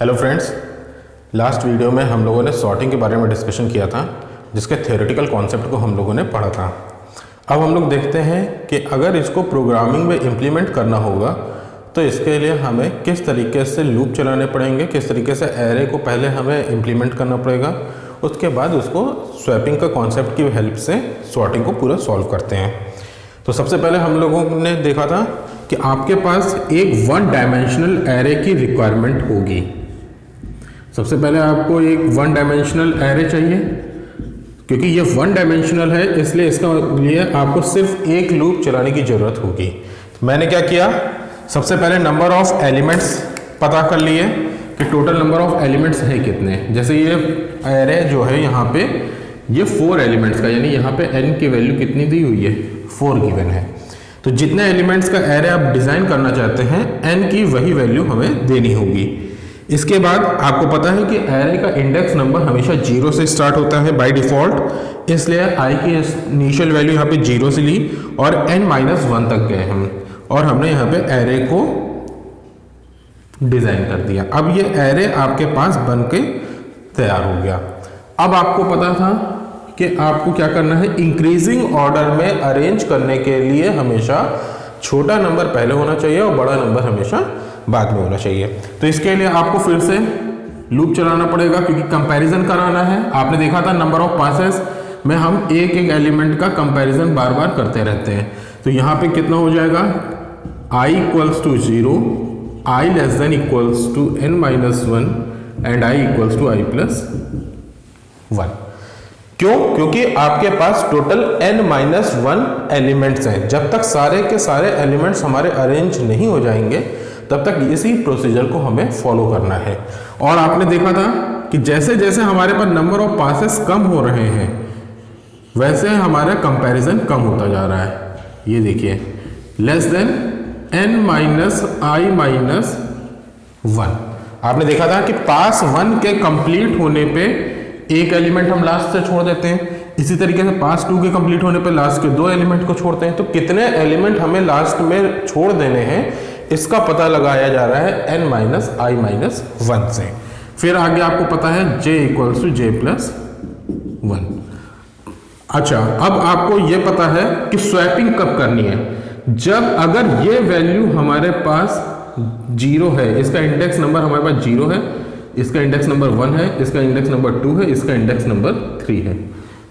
Hello friends, last video में हम लोगों ने सॉर्टिंग के बारे में डिस्कशन किया था, जिसके थ्योरेटिकल कॉन्सेप्ट को हम लोगों ने पढ़ा था। अब हम लोग देखते हैं कि अगर इसको प्रोग्रामिंग में इम्प्लीमेंट करना होगा तो इसके लिए हमें किस तरीके से लूप चलाने पड़ेंगे, किस तरीके से एरे को पहले हमें इम्प्लीमेंट करना पड़ेगा, उसके बाद उसको स्वैपिंग का कॉन्सेप्ट की हेल्प से सॉर्टिंग को पूरा सॉल्व करते हैं। तो सबसे पहले हम लोगों ने देखा था कि आपके पास एक वन डायमेंशनल एरे की रिक्वायरमेंट होगी। सबसे पहले आपको एक वन डायमेंशनल एरे चाहिए, क्योंकि ये वन डायमेंशनल है इसलिए इसका लिए आपको सिर्फ एक लूप चलाने की ज़रूरत होगी। तो मैंने क्या किया, सबसे पहले नंबर ऑफ एलिमेंट्स पता कर लिए कि टोटल नंबर ऑफ एलिमेंट्स है कितने। जैसे ये एरे जो है यहाँ पे ये 4 एलिमेंट्स का, यानी यहाँ पे n की वैल्यू कितनी दी हुई है, 4 गिवन है। तो जितने एलिमेंट्स का एरे आप डिज़ाइन करना चाहते हैं n की वही वैल्यू हमें देनी होगी। इसके बाद आपको पता है कि एरे का इंडेक्स नंबर हमेशा 0 से स्टार्ट होता है बाय डिफ़ॉल्ट, इसलिए i की इनिशियल वैल्यू यहाँ पे 0 से ली और n-1 तक गए हम, और हमने यहाँ पे एरे को डिज़ाइन कर दिया। अब ये एरे आपके पास बन के तैयार हो गया। अब आपको पता था कि आपको क्या करना है, इंक्रीजिंग ऑर्डर में अरेंज करने के लिए हमेशा छोटा नंबर पहले होना चाहिए और बड़ा नंबर हमेशा बाद में होना चाहिए। तो इसके लिए आपको फिर से लूप चलाना पड़ेगा, क्योंकि कंपैरिजन कराना है। आपने देखा था नंबर ऑफ पासेस में हम एक एक एलिमेंट का कंपैरिजन बार बार करते रहते हैं। तो यहाँ पे कितना हो जाएगा, i equals to 0, i less than equals to n-1 and i equals to i+1। क्यों? क्योंकि आपके पास टोटल n-1 एलिमेंट्स हैं। जब तक सारे के सारे एलिमेंट्स हमारे अरेंज नहीं हो जाएंगे तब तक इसी प्रोसीजर को हमें फॉलो करना है। और आपने देखा था कि जैसे जैसे हमारे पास नंबर ऑफ पासेस कम हो रहे हैं वैसे हमारा कंपैरिजन कम होता जा रहा है। ये देखिए, लेस देन n-i-1। आपने देखा था कि पास 1 के कंप्लीट होने पे एक एलिमेंट हम लास्ट से छोड़ देते हैं, इसी तरीके से पास 2 के कंप्लीट होने पे लास्ट के 2 एलिमेंट को छोड़ते हैं। तो कितने एलिमेंट हमें लास्ट में छोड़ देने हैं इसका पता लगाया जा रहा है n-i-1 से। फिर आगे आपको पता है j इक्वल्स टू j+1। अच्छा, अब आपको ये पता है कि स्वैपिंग कब करनी है, जब अगर ये वैल्यू हमारे पास 0 है, इसका इंडेक्स नंबर हमारे पास 0 है, इसका इंडेक्स नंबर 1 है, इसका इंडेक्स नंबर 2 है, इसका इंडेक्स नंबर 3 है।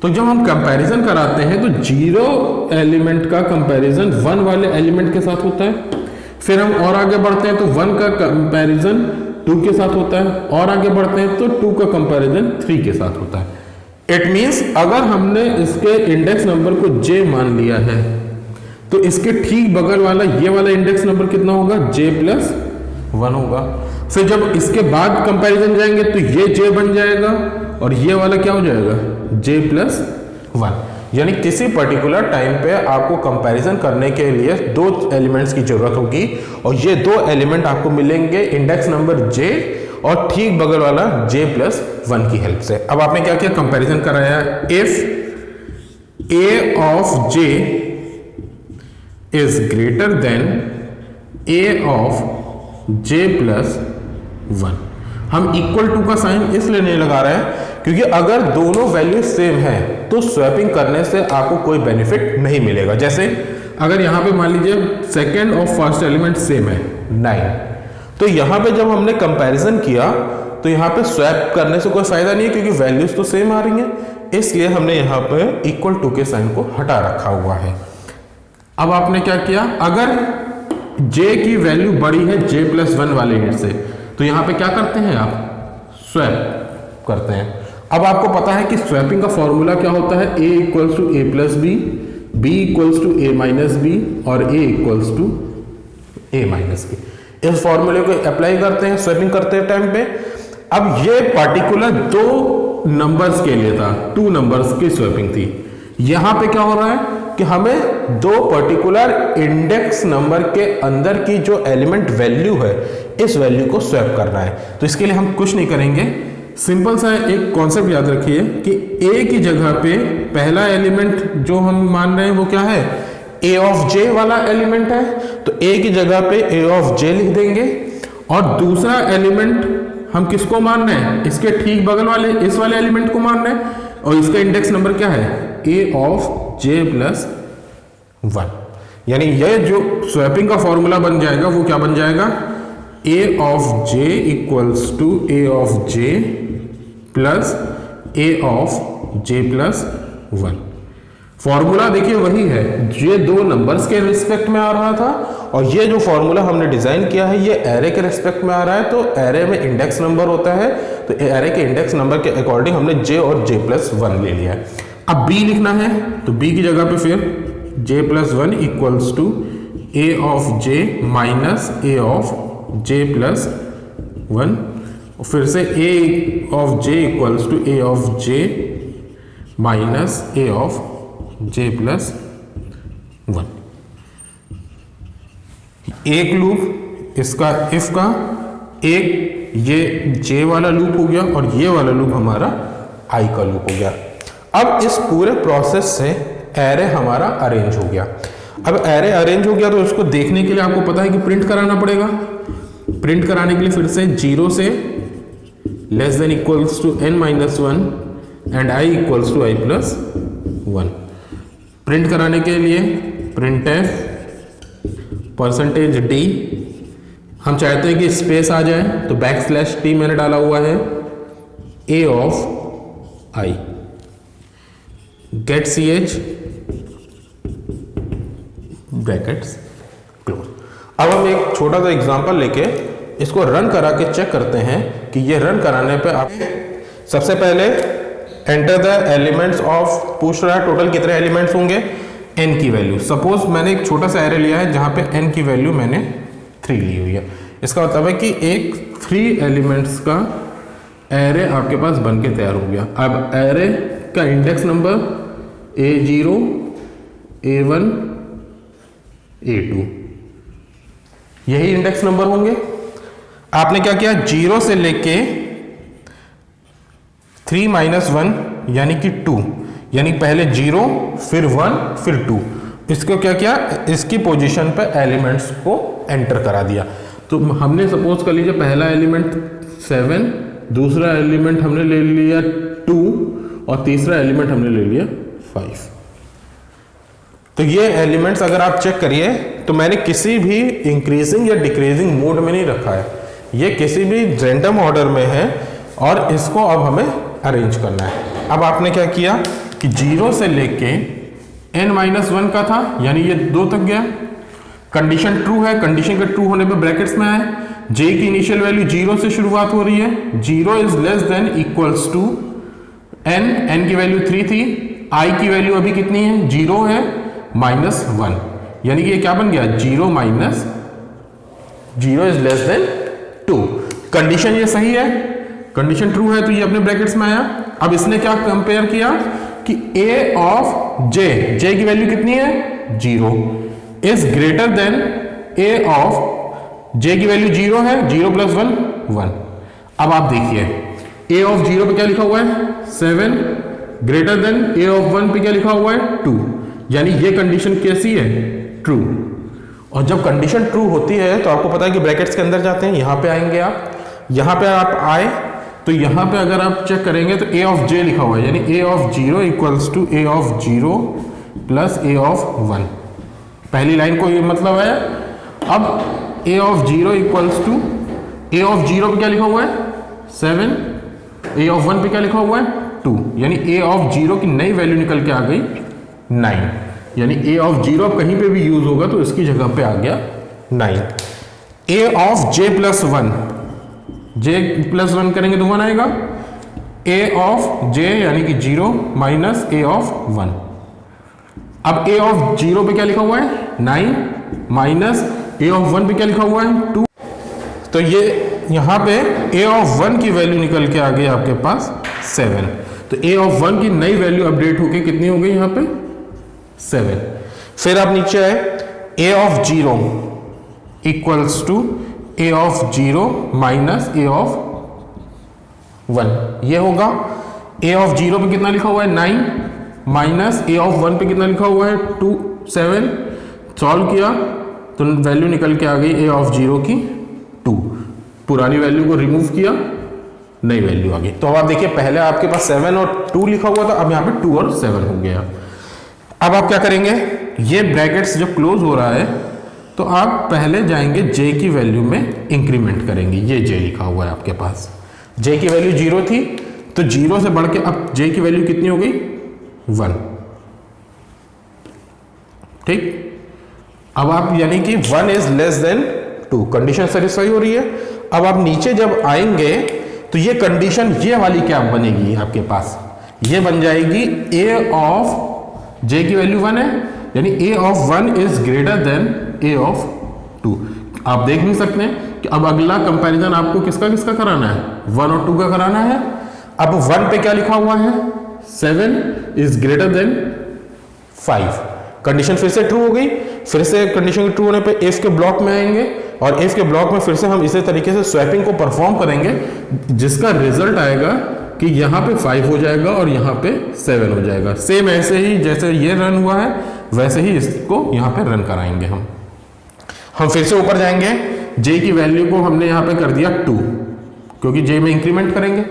तो जब हम कंपैरिजन कराते हैं तो 0 एलिमेंट का कंपैरिजन 1 वाले एलिमेंट के साथ होता है। फिर हम और आगे बढ़ते हैं तो 1 का कंपैरिजन 2 के साथ होता है, और आगे बढ़ते हैं तो 2 का कंपैरिजन 3 के साथ होता है। इट मीन्स अगर हमने इसके इंडेक्स नंबर को j मान लिया है तो इसके ठीक बगल वाला ये वाला इंडेक्स नंबर कितना होगा, j+1 होगा। फिर जब इसके बाद कंपैरिजन जाएंगे तो ये j बन जाएगा और ये वाला क्या हो जाएगा, j+1। यानी किसी पर्टिकुलर टाइम पे आपको कंपैरिजन करने के लिए 2 एलिमेंट्स की जरूरत होगी, और ये 2 एलिमेंट आपको मिलेंगे इंडेक्स नंबर j और ठीक बगल वाला j+1 की हेल्प से। अब आपने क्या किया, कंपैरिजन कराया, if a of j is greater than a of j+1। हम इक्वल टू का साइन इसलिए नहीं लगा रहे हैं क्योंकि अगर दोनों वैल्यू सेम है तो स्वैपिंग करने से आपको कोई बेनिफिट नहीं मिलेगा। जैसे अगर यहाँ पे मान लीजिए सेकेंड और फर्स्ट एलिमेंट सेम है 9, तो यहाँ पे जब हमने कंपैरिजन किया तो यहाँ पे स्वैप करने से कोई फायदा नहीं है, क्योंकि वैल्यूज तो सेम आ रही हैं, इसलिए हमने यहाँ पे इक्वल टू के साइन को हटा रखा हुआ है। अब आपने क्या किया, अगर j की वैल्यू बड़ी है j+1 वाले यूनिट से तो यहाँ पे क्या करते हैं, आप स्वैप करते हैं। अब आपको पता है कि स्वैपिंग का फॉर्मूला क्या होता है, a equals to a+b, b equals to a-b और a इक्वल्स टू a-b। इस फॉर्मूले को अप्लाई करते हैं स्वैपिंग करते टाइम पे। अब ये पार्टिकुलर 2 नंबर्स के लिए था, 2 नंबर्स की स्वैपिंग थी। यहाँ पे क्या हो रहा है कि हमें 2 पर्टिकुलर इंडेक्स नंबर के अंदर की जो एलिमेंट वैल्यू है इस वैल्यू को स्वैप करना है। तो इसके लिए हम कुछ नहीं करेंगे, सिंपल सा एक कॉन्सेप्ट याद रखिए कि a की जगह पे पहला एलिमेंट जो हम मान रहे हैं वो क्या है, a ऑफ j वाला एलिमेंट है, तो a की जगह पे a ऑफ j लिख देंगे और दूसरा एलिमेंट हम किसको मान रहे हैं, इसके ठीक बगल वाले इस वाले एलिमेंट को मान रहे हैं, और इसका इंडेक्स नंबर क्या है, a ऑफ j प्लस 1। यानी ये जो स्वैपिंग का फॉर्मूला बन जाएगा वो क्या बन जाएगा, a of j equals to a of j plus a of j plus 1। Formula देखिए वही है, ये दो नंबर्स के रिस्पेक्ट में आ रहा था, और ये जो फॉर्मूला हमने डिजाइन किया है ये एरे के रिस्पेक्ट में आ रहा है। तो एरे में इंडेक्स नंबर होता है, तो एरे के इंडेक्स नंबर के अकॉर्डिंग हमने j और j प्लस 1 ले लिया है। अब b लिखना है, तो b की जगह पे फिर j plus 1 equals to a of j minus a of j plus 1, फिर से a of j equals to a of j minus a of j plus 1। एक लूप इसका इफ का, एक ये j वाला लूप हो गया, और ये वाला लूप हमारा i का लूप हो गया। अब इस पूरे प्रोसेस से एरे हमारा अरेंज हो गया। अब एरे अरेंज हो गया तो उसको देखने के लिए आपको पता है कि प्रिंट कराना पड़ेगा। प्रिंट कराने के लिए फिर से 0 से less than equals to n minus 1 and i equals to i plus 1। Print कराने के लिए printf परसेंटेज d, हम चाहते हैं कि स्पेस आ जाए तो \t मैंने डाला हुआ है, a of i get ch brackets close. अब हम एक छोटा सा एग्जांपल लेके इसको रन करा के चेक करते हैं कि ये रन कराने पे आप सबसे पहले एंटर द एलिमेंट्स ऑफ पूछ रहा है टोटल कितने एलिमेंट्स होंगे, n की वैल्यू। सपोज मैंने एक छोटा सा एरे लिया है जहां पे n की वैल्यू मैंने 3 ली हुई है। इसका मतलब है कि एक 3 एलिमेंट्स का एरे आपके पास बन के तैयार हो गया। अब एरे का index number a0 a1 a2 यही इंडेक्स नंबर होंगे। आपने क्या किया, 0 से लेके 3 माइनस 1 यानी कि 2, यानी पहले 0 फिर 1 फिर 2, इसको क्या किया, इसकी पोजीशन पे एलिमेंट्स को एंटर करा दिया। तो हमने सपोज कर लीजिए पहला एलिमेंट 7, दूसरा एलिमेंट हमने ले लिया 2 और तीसरा एलिमेंट हमने ले लिया 5। तो ये एलिमेंट्स अगर आप चेक करिए तो मैंने किसी भी इंक्रीजिंग या डिक्रीजिंग मोड में नहीं रखा है, ये किसी भी रैंडम ऑर्डर में है और इसको अब हमें अरेंज करना है। अब आपने क्या किया कि 0 से लेके n-1 का था, यानी ये 2 तक गया। कंडीशन ट्रू है, कंडीशन के ट्रू होने पे ब्रैकेट्स में आए, j की इनिशियल वैल्यू 0 से शुरुआत हो रही है, 0 is less than equals to n की वैल्यू 3 थी, i की वैल्यू अभी कितनी है, 0 है, -1, यानी कि ये क्या बन गया, 0 minus 0 is less then 2। Condition ये सही है, कंडीशन ट्रू है तो ये अपने ब्रैकेट्स में आया। अब इसने क्या कंपेयर किया कि a ऑफ j की वैल्यू कितनी है, 0 is greater than a of j की वैल्यू 0 है, 0 प्लस 1 1। अब आप देखिए a ऑफ 0 पे क्या लिखा हुआ है 7, ग्रेटर देन a ऑफ 1 पे क्या लिखा हुआ है 2, यानी ये कंडीशन कैसी है, ट्रू। और जब कंडीशन ट्रू होती है तो आपको पता है कि ब्रैकेट्स के अंदर जाते हैं, यहां पे आएंगे आप, यहां पे आप आए तो यहां पे अगर आप चेक करेंगे तो a ऑफ j लिखा हुआ है, यानी a of 0 equals to a of 0 plus a of 1। पहली लाइन को ये मतलब है। अब a of 0 equals to a of 0 पे क्या लिखा हुआ है 7, a ऑफ 1 पे क्या लिखा हुआ है 2, यानी a ऑफ 0 की नई वैल्यू निकल के आ गई 9, यानी a ऑफ 0 कहीं पे भी यूज होगा तो इसकी जगह पे आ गया 9। a of j plus 1, j plus 1 करेंगे तो 1 आएगा, a ऑफ j यानी कि 0 माइनस a ऑफ 1। अब a ऑफ 0 पे क्या लिखा हुआ है 9 माइनस a ऑफ 1 पे क्या लिखा हुआ है 2, तो ये यहाँ पे a ऑफ 1 की वैल्यू निकल के आ गई आपके पास 7। तो a ऑफ 1 की नई वैल्यू अपडेट होके कितनी हो गई यहाँ पे 7। फिर आप नीचे आए a of 0 equals to a of 0 minus a of 1, ये होगा। a ऑफ 0 पे कितना लिखा हुआ है 9 माइनस a ऑफ 1 पे कितना लिखा हुआ है 2 7। सॉल्व किया तो वैल्यू निकल के आ गई a ऑफ 0 की 2। पुरानी वैल्यू को रिमूव किया नई वैल्यू आ गई। तो अब आप देखिए पहले आपके पास 7 और 2 लिखा हुआ था, अब यहाँ पे 2 और 7 हो गया। अब आप क्या करेंगे, ये ब्रैकेट्स जब क्लोज हो रहा है तो आप पहले जाएंगे j की वैल्यू में इंक्रीमेंट करेंगे। ये j लिखा हुआ है आपके पास, j की वैल्यू 0 थी तो 0 से बढ़ के अब j की वैल्यू कितनी हो गई 1। ठीक, अब आप यानी कि 1 is less then 2, condition satisfy हो रही है। अब आप नीचे जब आएंगे तो ये कंडीशन ये वाली क्या बनेगी आपके पास, ये बन जाएगी a ऑफ j की वैल्यू 1 है, यानी a of 1 is greater than a of 2। आप देख नहीं सकते हैं कि अब अगला कंपैरिजन आपको किसका किसका कराना है, 1 और 2 का कराना है। अब 1 पे क्या लिखा हुआ है 7 इज ग्रेटर देन 5, कंडीशन फिर से ट्रू हो गई। फिर से कंडीशन ट्रू होने पे इफ के ब्लॉक में आएंगे और इफ के ब्लॉक में फिर से हम इसी तरीके से स्वैपिंग को परफॉर्म करेंगे, जिसका रिजल्ट आएगा कि यहाँ पे 5 हो जाएगा और यहाँ पे 7 हो जाएगा। सेम ऐसे ही जैसे ये रन हुआ है वैसे ही इसको यहाँ पे रन कराएंगे हम फिर से ऊपर जाएंगे, j की वैल्यू को हमने यहाँ पे कर दिया 2, क्योंकि j में इंक्रीमेंट करेंगे।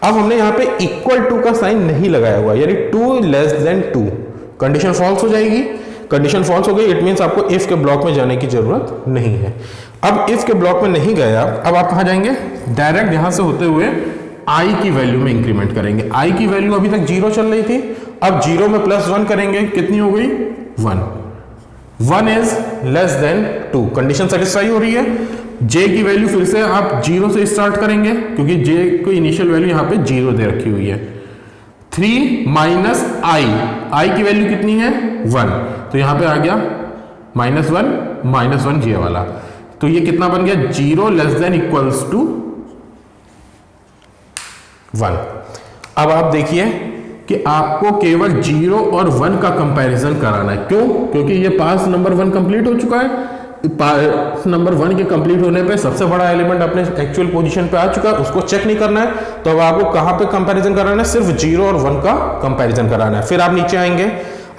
अब हमने यहाँ पे इक्वल टू का साइन नहीं लगाया हुआ, यानी 2 लेस देन 2, कंडीशन फॉल्स हो जाएगी। कंडीशन फॉल्स हो गई, इट मीन्स आपको इफ के ब्लॉक में जाने की जरूरत नहीं है। अब इफ के ब्लॉक में नहीं गया, अब आप कहाँ जाएंगे, डायरेक्ट यहाँ से होते हुए i की वैल्यू में इंक्रीमेंट करेंगे। i की वैल्यू अभी तक 0 चल रही थी, अब 0 में +1 करेंगे, कितनी हो गई 1 is less then 2, condition satisfy हो रही है। j की वैल्यू फिर से आप 0 से स्टार्ट करेंगे, क्योंकि j को इनिशियल वैल्यू यहाँ पे 0 दे रखी हुई है। 3 माइनस i की वैल्यू कितनी है 1, तो यहाँ पे आ गया -1 j वाला, तो ये कितना बन गया 0 लेस देन इक्वल्स टू 1। अब आप देखिए कि आपको केवल 0 और 1 का कंपैरिजन कराना है। क्यों, क्योंकि ये पास नंबर 1 कंप्लीट हो चुका है। पास नंबर 1 के कंप्लीट होने पे सबसे बड़ा एलिमेंट अपने एक्चुअल पोजीशन पे आ चुका है, उसको चेक नहीं करना है। तो अब आपको कहां पे कंपैरिजन कराना है, सिर्फ 0 और 1 का कंपैरिजन कराना है। फिर आप नीचे आएंगे,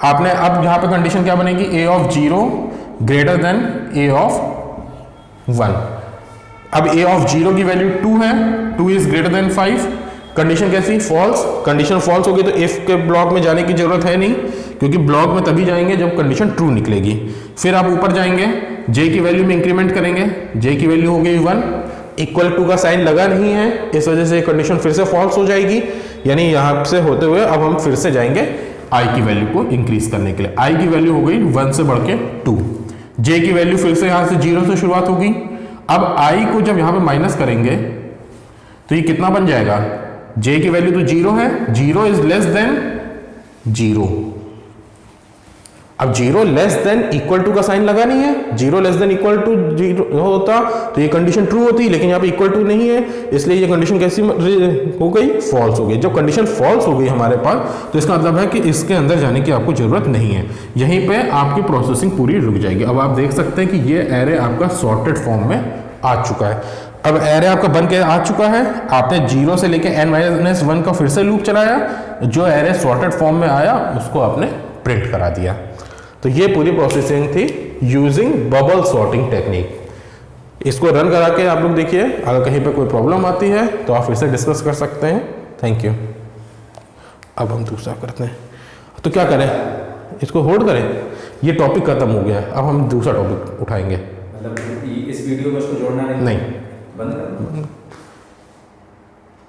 आपने अब यहाँ पे कंडीशन क्या बनेगी, a of 0 greater than a of 1। अब a ऑफ 0 की वैल्यू 2 है, 2 इज ग्रेटर देन 5, कंडीशन कैसी फॉल्स, कंडीशन फॉल्स होगी तो इफ के ब्लॉक में जाने की जरूरत है नहीं, क्योंकि ब्लॉक में तभी जाएंगे जब कंडीशन ट्रू निकलेगी। फिर आप ऊपर जाएंगे, j की वैल्यू में इंक्रीमेंट करेंगे, j की वैल्यू हो गई 1, इक्वल टू का साइन लगा नहीं है, इस वजह से कंडीशन फिर से फॉल्स हो जाएगी। यानी यहां से होते हुए अब हम फिर से जाएंगे i की वैल्यू को इंक्रीज करने के लिए। i की वैल्यू हो गई 1 से बढ़ के 2, j की वैल्यू फिर से यहां से 0 से शुरुआत होगी। अब i को जब यहां पे माइनस करेंगे तो ये कितना बन जाएगा, j की वैल्यू तो 0 है, 0 इज लेस देन 0। अब 0 लेस देन इक्वल टू का साइन लगा नहीं है, 0 लेस देन इक्वल टू 0 होता तो ये कंडीशन ट्रू होती, लेकिन यहाँ पे इक्वल टू नहीं है, इसलिए ये कंडीशन कैसी हो गई, फॉल्स हो गई। जब कंडीशन फॉल्स हो गई हमारे पास तो इसका मतलब है कि इसके अंदर जाने की आपको जरूरत नहीं है, यहीं पे आपकी प्रोसेसिंग पूरी रुक जाएगी। अब आप देख सकते हैं कि ये एरे आपका सॉर्टेड फॉर्म में आ चुका है। अब एरे आपका बन के आ चुका है, आपने 0 से लेके n-1 का फिर से लूप चलाया, जो एरे सॉर्टेड फॉर्म में आया उसको आपने प्रिंट करा दिया। तो ये पूरी प्रोसेसिंग थी यूजिंग बबल सॉर्टिंग टेक्निक। इसको रन करा के आप लोग देखिए, अगर कहीं पे कोई प्रॉब्लम आती है तो आप फिर से डिस्कस कर सकते हैं। Thank you. अब हम दूसरा करते हैं, तो क्या करें, इसको होल्ड करें, ये टॉपिक खत्म हो गया है, अब हम दूसरा टॉपिक उठाएंगे। मतलब इस वीडियो को इसको जोड़ना नहीं बंद कर।